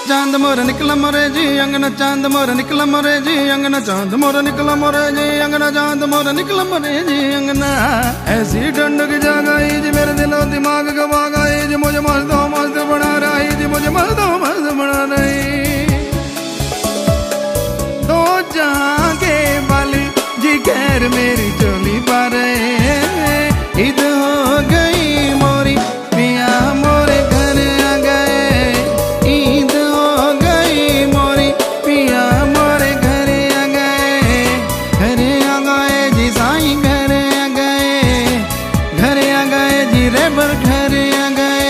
चांद मोर निकला मोरे जी अंगना चांद मोर निकला मोरे जी अंगना चांद मोर निकला मोरे जी अंगना चांद मोर निकला मोरे जी अंगना। ऐसी ठंड की जगह जी मेरे दिलो दिमाग गवा गई जी मुझे मस्त बना रही जी मुझे मस्त बना रही। तो जहाँ के बाली जी खैर मेरी चोली पा रहे ईद हो गई मोरी पिया मोरे घर आ गए। ईद हो गई मोरी पिया मोरे घर आ गए। घर आ गए जी साईं घर आ गए जी रेबर घर आ गए।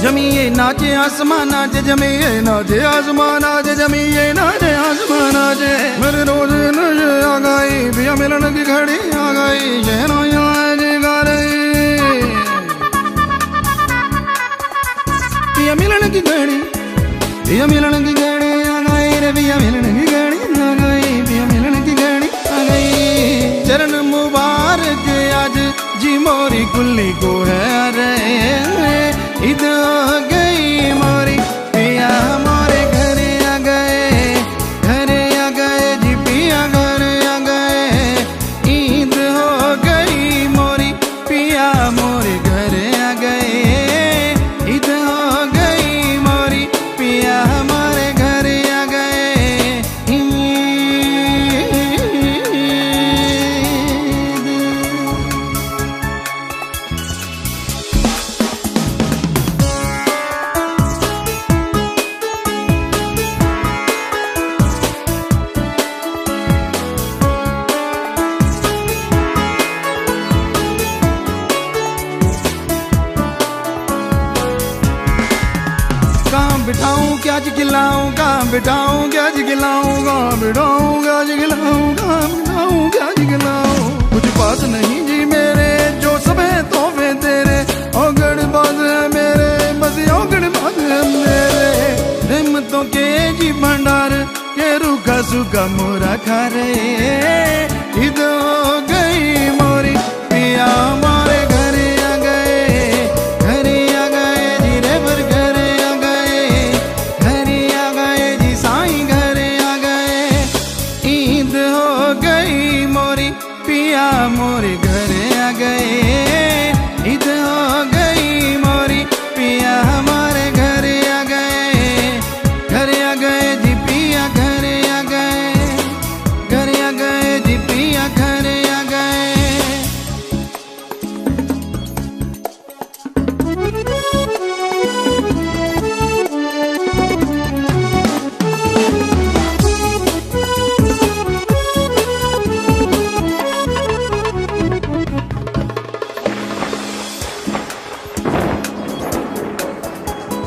जमीए नाचे आसमान नाचे जमीए नाचे आसमान नाचे जमीए नाचे आसमान नाचे। मेरे रोज नशे आ गई पिया मिलन की घड़ी आ गई शहरों गा रही। पिया मिलन की घड़ी पिया मिलन की घड़ी आ गई रे पिया मिलन की घड़ी आ गई पिया मिलन की घड़ी आ गई। चरण मुबारक आज जी मोरी कुल्ली को है रे। ईद हो गई मोरी पिया मोरे घर आ गए जी पिया घर आ गए। ईद हो गई मोरी पिया मोरे घर आ गए। ईद हो गई मोरी पिया मोरे घर आ गए। बिठाऊं क्या खिलाऊं कहाँ बिठाऊं क्या खिलाऊं कहाँ बिठाऊं क्या खिलाऊं कहाँ बिठाऊं क्या खिलाऊं। कुछ बात नहीं जी मेरे जो सब है तोहफे तेरे और गड़बाज है मेरे। मेरे हिम्मतों के जी भंडार के रूखा सूखा मोरा खा रे। ईद हो गई मोरी पिया हमारे घर आ गए, घर आ गए जी रे बर घर आ गए, घर आ गए जी साईं घर आ गए। ईद हो गई मोरी पिया मोरे घर आ गए, ईद हो गई मोरी पिया हमारे घर आ गए, घर आ गए जी पिया घर आ गए, घर आ गए जी पिया घर आ गए।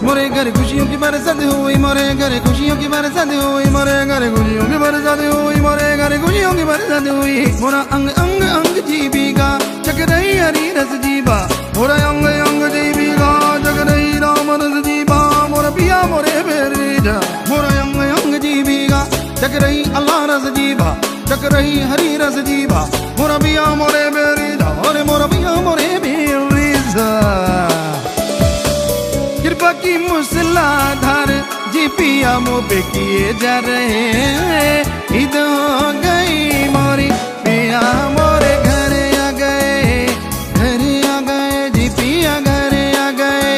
मोरे घर खुशियों की बरसात हुई, मोरे घर खुशियों की बरसात हुई, मोरे घर खुशियों की बरसात हुई, मोरे घर खुशियों की बरसात हुई। मोरा अंग अंग अंग जीविका चक रही हरी रस जीवा, मोरा अंग अंग जीविका चक रही राम रस जीवा। मोरा पिया मोरे मेरे जा, मोरा अंग अंग जीविका चक रही अल्लाह रस जीवा, चक रही हरी रस जीवा। मोरा पिया मोरे मेरे जा, अरे मोरा पिया मोरे मेरे जा। कृपा की मूसलाधार जी पिया मुँह पे किए जा रहे हैं। ईद हो गई मोरी पिया मोरे घर आ गए, घर आ गए जी पिया घर आ गए,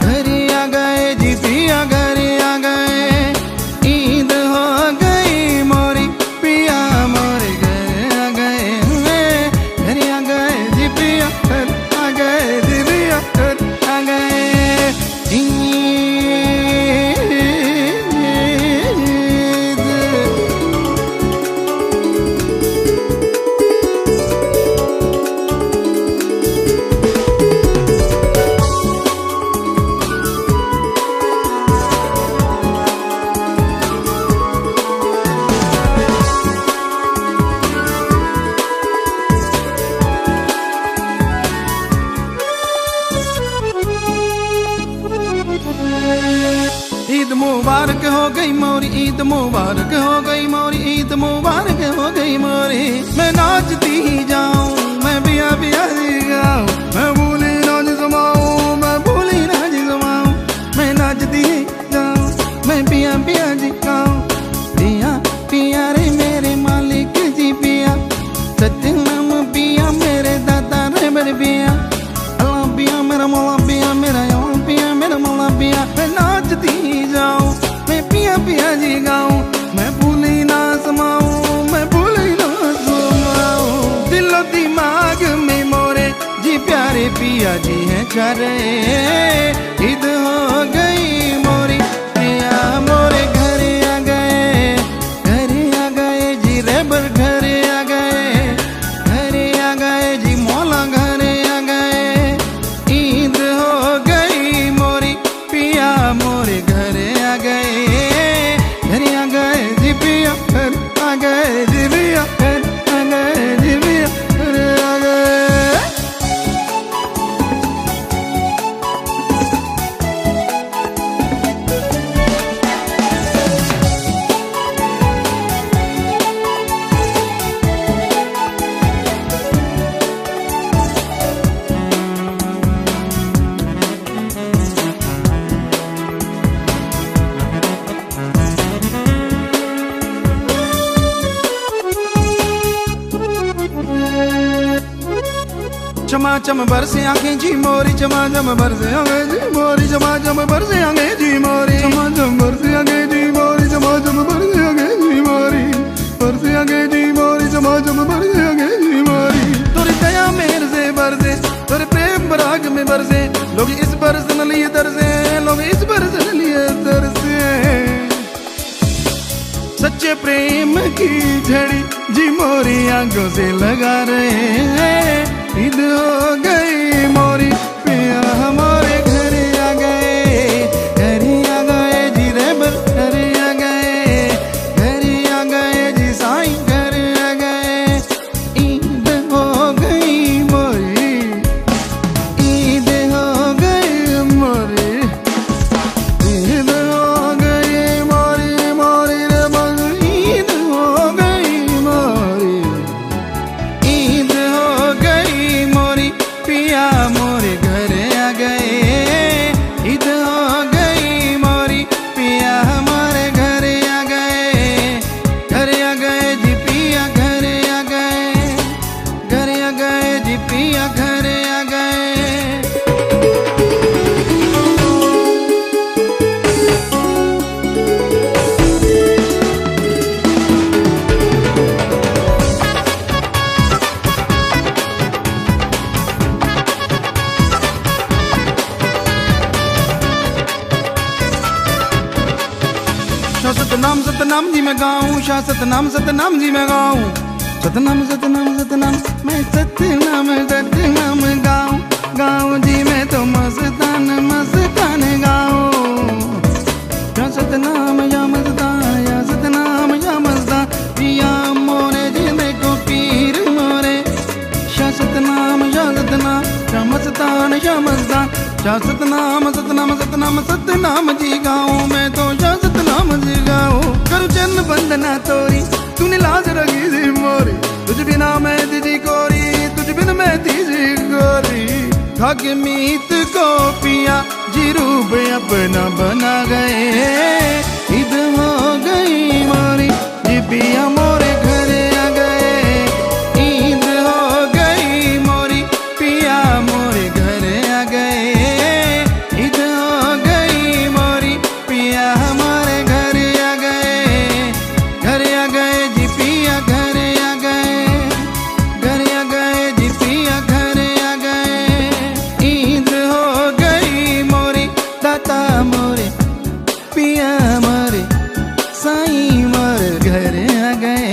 घर आ गए जी पिया घर आ गए। ईद हो गई मोरी पिया मोरे घर आ गए, घर आ गए जी पिया घर आ गए, जी पिया घर आ गए। ईद मुबारक हो गई मोरी, ईद मुबारक हो गई मोरी, ईद मुबारक हो गई मोरी। मैं नाचती ही जाऊं, मैं बिया बिया जी गाऊं, मैं भूली नाच समाऊं, मैं भूली नाच समाऊं। मैं नाचती ही जाऊं, मैं बिया बिया जी गाऊं, पिया पिया रे मेरे मालिक जी पिया, सतनाम पिया मेरे दादा रे मेरे पिया, अल्लाह पिया मेरा मौला पिया मेरा यौन पिया मेरा मौला पिया। मैं नाचती जाऊं, मैं पिया पिया जी गाऊं, मैं भूली ना समाऊं, मैं भूली ना समाऊं। दिलो दिमाग में मोरे जी प्यारे पिया जी हैं करे। ईद हो गई मोरी पिया मोरे घर आ गए, घर आ गए जी रेबर घर आ गए, घर आ गए जी मौला घर आ गए। ईद हो गई मोरी पिया मोरे घर आ गए, घर आ गए जी पिया घर आ गए, जी पिया घर आ गए, जी पिया घर आ गए। चमाचम बरसे आंखें जी मोरी, चमाचम बरसे आंखें जी मोरी, चमाचम बरसे आंखें जी मोरी, चमाचम बरसे आंखें जी मोरी, चमाचम बरसे आंखें जी मोरी, बरसे आंखें जी मोरी, चमाचम बरसे आंखें जी मोरी। तोरी दया मेर से बरसे, तोरे प्रेम बराग में बरसे, लोग इस बरस न लिए तरसे, लोग इस बरस न लिए तरसे। सच्चे प्रेम की झड़ी जी मोरी आंखों से लगा रहे हैं। ईद हो गई मोरी पिया हमारे घर आ गए, घर आ गए जी रेबर घर आ गए, घर आ गए जी साईं घर आ गए। ईद हो गई मोरी, ईद हो गई मोरी, सतनाम जी मैं गाऊं, शाह सतनाम जी मैं गाऊं। सतनाम सतनाम सतनाम मैं सतनाम गाऊं गाऊं जी मैं तो मस्तान गाऊं। या सतनाम या मस्तान, या सतनाम या मस्तान, या मोरे जी में को पीर मोरे। शाह सतनाम या सतनाम या मस्तान या मस्तान, शाह सतनाम सतनाम सतनाम सतनाम जी गाऊं मैं तो शाह सतनाम जी गाऊं। करूं चरण बंदना तोरी, तूने लाज रखी थी मोरी, तुझ बिना मैं तिजी कोरी, तुझ बिन मैं तिजी कोरी। ठग मीत को पिया जी रूप अपना बना गए, ईद हो गई मोरी जी पिया मोरे घर आ गए। ईद हो गई मोरी पिया मोरे घर आ गए, ईद हो गई मोरी पिया हमारे घर आ गए। घर आ गए जी पिया घर आ गए, घर आ गए जी पिया घर आ गए। ईद हो गई मोरी दाता मोरे पिया मोरे साईं मोरे घर आ गए।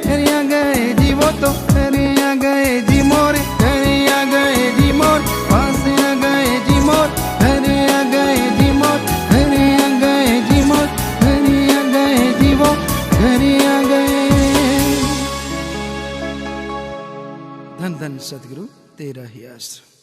घर आ गए जी वो तो घर आ गए जी मोरे, घर आ गए जी मोर, पास आ गए जी मोर, घर आ गए जी मोर, घर आ गए जी मोर, घर आ गए जी वो, घर आ गए। धन धन सतगुरु तेरा ही आश्रम।